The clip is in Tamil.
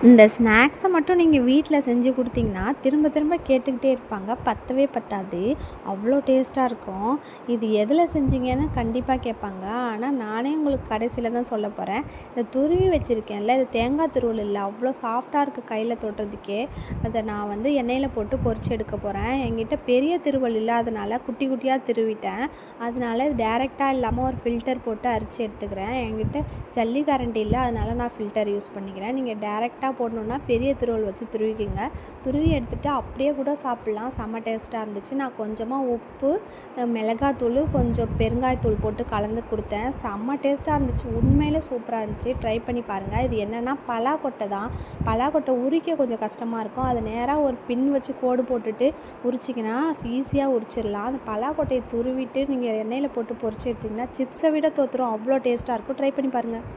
இந்த ஸ்நாக்ஸை மட்டும் நீங்கள் வீட்டில் செஞ்சு கொடுத்தீங்கன்னா திரும்ப திரும்ப கேட்டுக்கிட்டே இருப்பாங்க. பத்தவே பத்தாது. அவ்வளோ டேஸ்ட்டாக இருக்கும். இது எதில் செஞ்சீங்கன்னு கண்டிப்பாக கேட்பாங்க. ஆனால் நானே உங்களுக்கு கடைசியில் தான் சொல்ல போகிறேன். இந்த துருவி வச்சுருக்கேன்ல, இது தேங்காய் துருவல் இல்லை, அவ்வளோ சாஃப்டாக இருக்குது கையில் தொடுறதுக்கே. அதை நான் வந்து எண்ணெயில் போட்டு பொரிச்சு எடுக்க போகிறேன். என்கிட்ட பெரிய திருவல் இல்லாதனால குட்டி குட்டியாக திருவிட்டேன். அதனால டேரெக்டாக இல்லாமல் ஒரு ஃபில்டர் போட்டு அரிச்சு எடுத்துக்கிறேன். என்கிட்ட ஜல்லி கரண்டி இல்லை, அதனால் நான் ஃபில்டர் யூஸ் பண்ணிக்கிறேன். நீங்கள் டேரெக்டாக போடணுன்னா பெரிய துருவல் வச்சு துருவிக்கிங்க. துருவி எடுத்துகிட்டு அப்படியே கூட சாப்பிட்லாம். செம்ம டேஸ்ட்டாக இருந்துச்சு. நான் கொஞ்சமாக உப்பு, மிளகாத்தூள், கொஞ்சம் பெருங்காயத்தூள் போட்டு கலந்து கொடுத்தேன். செம்ம டேஸ்ட்டாக இருந்துச்சு. உண்மையிலே சூப்பராக இருந்துச்சு. ட்ரை பண்ணி பாருங்கள். இது என்னென்னா பலாக்கொட்டை தான். பலாக்கொட்டை உரிக்க கொஞ்சம் கஷ்டமாக இருக்கும். அது நேராக ஒரு பின் வச்சு கோடு போட்டுட்டு உரிச்சிங்கன்னா ஈஸியாக உரிச்சிடலாம். அந்த பலாக்கொட்டையை துருவிட்டு நீங்கள் எண்ணெயில் போட்டு பொரிச்சு எடுத்திங்கன்னா சிப்ஸை விட தோற்றுரும். அவ்வளோ டேஸ்ட்டாக இருக்கும். ட்ரை பண்ணி பாருங்கள்.